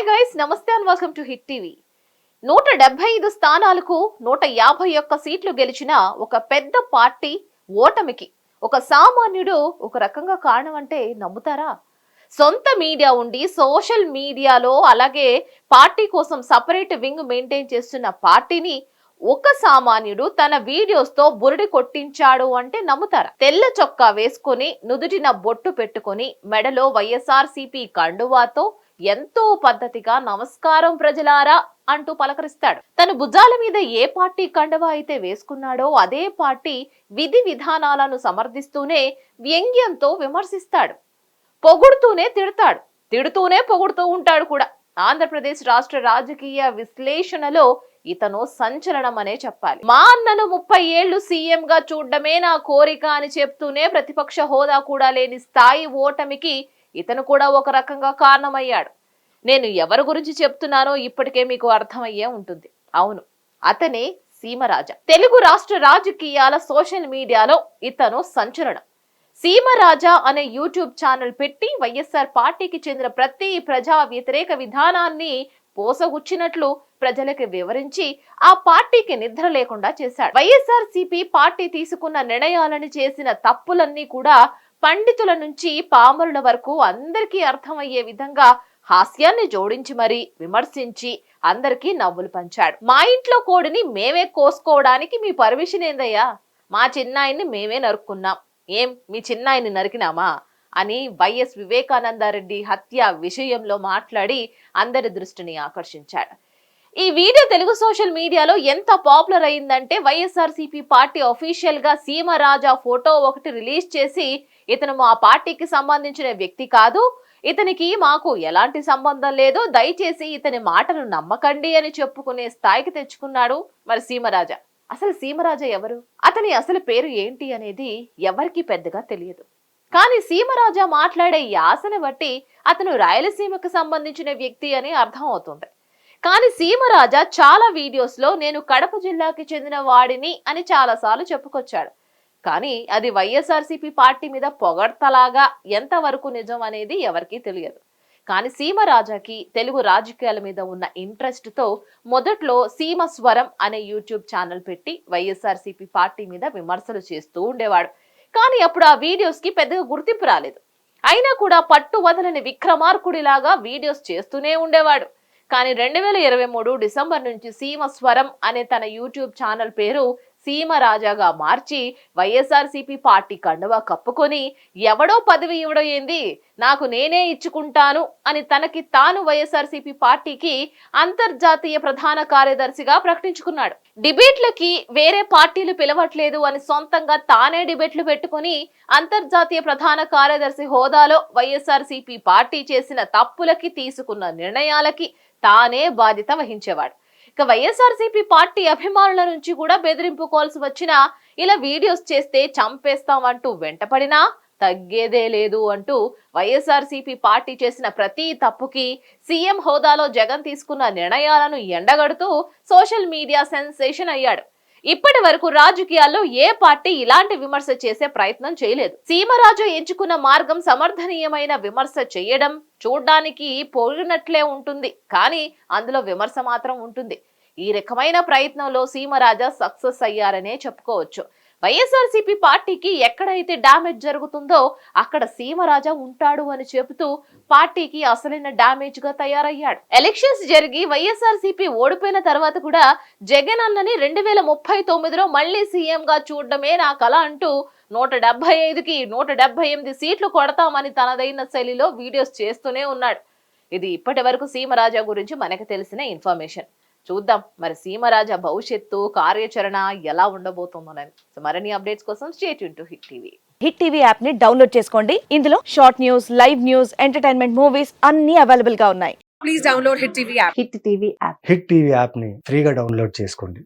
Hi guys, నమస్తే and welcome to hit TV. 175 స్థానాలకు 151 సీట్లు గెలిచిన ఒక పెద్ద పార్టీ ఓటమికి ఒక సామాన్యుడు ఒక రకంగా కారణం అంటే నమ్ముతారా? సొంత మీడియా ఉండి సోషల్ మీడియాలో అలాగే పార్టీ కోసం సపరేట్ వింగ్ మెయింటైన్ చేస్తున్న పార్టీని ఒక సామాన్యుడు తన వీడియోస్ తో బురిడి కొట్టించాడు అంటే నమ్ముతారా? తెల్ల చొక్కా వేసుకొని నుదుటిన బొట్టు పెట్టుకొని మెడలో వైఎస్ఆర్సీపీ కండువాతో ఎంతో పద్ధతిగా నమస్కారం ప్రజలారా అంటూ పలకరిస్తాడు. తన భుజాల మీద ఏ పార్టీ కండువా అయితే వేసుకున్నాడో అదే పార్టీ విధి విధానాలను సమర్థిస్తూనే వ్యంగ్యంతో విమర్శిస్తాడు. పొగుడుతూనే తిడతాడు, తిడుతూనే పొగుడుతూ ఉంటాడు కూడా. ఆంధ్రప్రదేశ్ రాష్ట్ర రాజకీయ విశ్లేషణలో ఇతను సంచలనం అనే చెప్పాలి. మా అన్నను 30 ఏళ్లు సీఎం గా చూడడమే నా కోరిక అని చెప్తూనే ప్రతిపక్ష హోదా కూడా లేని స్థాయి ఓటమికి ఇతను కూడా ఒక రకంగా కారణమయ్యాడు. నేను ఎవరి గురించి చెప్తున్నానో ఇప్పటికే మీకు అర్థమయ్యే ఉంటుంది. అవును, అతనే సీమరాజా. తెలుగు రాష్ట్ర రాజకీయాల సోషల్ మీడియాలో ఇతను సంచలనం. సీమరాజా అనే యూట్యూబ్ ఛానల్ పెట్టి వైఎస్ఆర్ పార్టీకి చెందిన ప్రతి ప్రజా వ్యతిరేక విధానాన్ని పోసగుచ్చినట్లు ప్రజలకు వివరించి ఆ పార్టీకి నిద్ర లేకుండా చేశాడు. వైఎస్ఆర్సీపీ పార్టీ తీసుకున్న నిర్ణయాలను చేసిన తప్పులన్నీ కూడా పండితుల నుంచి పామరుల వరకు అందరికీ అర్థమయ్యే విధంగా హాస్యాన్ని జోడించి మరీ విమర్శించి అందరికీ నవ్వులు పంచాడు. మా ఇంట్లో కోడిని మేమే కోసుకోవడానికి మీ పర్మిషన్ ఏందయ్యా? మా చిన్నాయన్ని మేమే నరుక్కున్నాం, ఏం మీ చిన్నాయన్ని నరికినామా అని వైఎస్ వివేకానందరెడ్డి హత్య విషయంలో మాట్లాడి అందరి దృష్టిని ఆకర్షించాడు. ఈ వీడియో తెలుగు సోషల్ మీడియాలో ఎంత పాపులర్ అయిందంటే వైఎస్ఆర్సీపీ పార్టీ అఫీషియల్ గా సీమరాజా ఫోటో ఒకటి రిలీజ్ చేసి ఇతను మా పార్టీకి సంబంధించిన వ్యక్తి కాదు, ఇతనికి మాకు ఎలాంటి సంబంధం లేదు, దయచేసి ఇతని మాటలు నమ్మకండి అని చెప్పుకునే స్థాయికి తెచ్చుకున్నాడు మరి సీమరాజా. అసలు సీమరాజా ఎవరు, అతని అసలు పేరు ఏంటి అనేది ఎవరికి పెద్దగా తెలియదు. కానీ సీమరాజా మాట్లాడే యాసను బట్టి అతను రాయలసీమకు సంబంధించిన వ్యక్తి అని అర్థం అవుతుంది. కానీ సీమరాజా చాలా వీడియోస్ లో నేను కడప జిల్లాకి చెందిన వాడిని అని చాలాసార్లు చెప్పుకొచ్చాడు. కానీ అది వైఎస్ఆర్సీపీ పార్టీ మీద పొగడ్తలాగా ఎంతవరకు నిజం అనేది ఎవరికీ తెలియదు. కానీ సీమరాజాకి తెలుగు రాజకీయాల మీద ఉన్న ఇంట్రెస్ట్ తో మొదట్లో సీమ స్వరం అనే యూట్యూబ్ ఛానల్ పెట్టి వైఎస్ఆర్సీపీ పార్టీ మీద విమర్శలు చేస్తూ ఉండేవాడు. కానీ అప్పుడు ఆ వీడియోస్ కి పెద్దగా గుర్తింపు రాలేదు. అయినా కూడా పట్టు వదలని విక్రమార్కుడిలాగా వీడియోస్ చేస్తూనే ఉండేవాడు. కానీ 2023 డిసెంబర్ నుంచి సీమ స్వరం అనే తన యూట్యూబ్ ఛానల్ పేరు సీమరాజాగా మార్చి వైఎస్ఆర్సీపీ పార్టీ కండువా కప్పుకొని ఎవడో పదవి ఇవ్వడం ఏంది, నాకు నేనే ఇచ్చుకుంటాను అని తనకి తాను వైఎస్ఆర్సీపీ పార్టీకి అంతర్జాతీయ ప్రధాన కార్యదర్శిగా ప్రకటించుకున్నాడు. డిబేట్లకి వేరే పార్టీలు పిలవట్లేదు అని సొంతంగా తానే డిబేట్లు పెట్టుకుని అంతర్జాతీయ ప్రధాన కార్యదర్శి హోదాలో వైఎస్ఆర్సీపీ పార్టీ చేసిన తప్పులకి తీసుకున్న నిర్ణయాలకి తానే బాధ్యత వహించేవాడు. ఇక వైఎస్ఆర్సీపీ పార్టీ అభిమానుల నుంచి కూడా బెదిరింపు కాల్స్ వచ్చినా ఇలా వీడియోస్ చేస్తే చంపేస్తామంటూ వెంటపడినా తగ్గేదే లేదు అంటూ వైఎస్ఆర్సీపీ పార్టీ చేసిన ప్రతి తప్పుకి సీఎం హోదాలో జగన్ తీసుకున్న నిర్ణయాలను ఎండగడుతూ సోషల్ మీడియా సెన్సేషన్ అయ్యాడు. ఇప్పటి వరకు రాజకీయాల్లో ఏ పార్టీ ఇలాంటి విమర్శ చేసే ప్రయత్నం చేయలేదు. సీమరాజు ఎంచుకున్న మార్గం సమర్థనీయమైన విమర్శ చేయడం చూడ్డానికి పోగినట్లే ఉంటుంది, కానీ అందులో విమర్శ మాత్రం ఉంటుంది. ఈ రకమైన ప్రయత్నంలో సీమరాజా సక్సెస్ అయ్యారనే చెప్పుకోవచ్చు. వైఎస్ఆర్సీపీ పార్టీకి ఎక్కడైతే డ్యామేజ్ జరుగుతుందో అక్కడ సీమరాజా ఉంటాడు అని చెబుతూ పార్టీకి అసలైన డ్యామేజ్ గా తయారయ్యాడు. ఎలక్షన్స్ జరిగి వైఎస్ఆర్సీపీ ఓడిపోయిన తర్వాత కూడా జగన్ అన్నని 2039లో మళ్లీ సీఎం గా చూడడమే నా కల అంటూ 175కి 178 సీట్లు కొడతామని తనదైన శైలిలో వీడియోస్ చేస్తూనే ఉన్నాడు. ఇది ఇప్పటి వరకు సీమరాజా గురించి మనకు తెలిసిన ఇన్ఫర్మేషన్. చూద్దాం మరి సీమరాజా భవిష్యత్తు కార్యాచరణ ఎలా ఉండబోతుందోనని. సో మరిన్ని అప్డేట్స్ కోసం stay tune to hit TV. Hit TV app ని డౌన్లోడ్ చేసుకోండి. ఇందులో short news, live news, entertainment movies అన్ని అవైలబుల్ గా ఉన్నాయి. Please download Hit TV app. Hit TV app hit TV యాప్ని ఫ్రీగా డౌన్లోడ్ చేసుకోండి.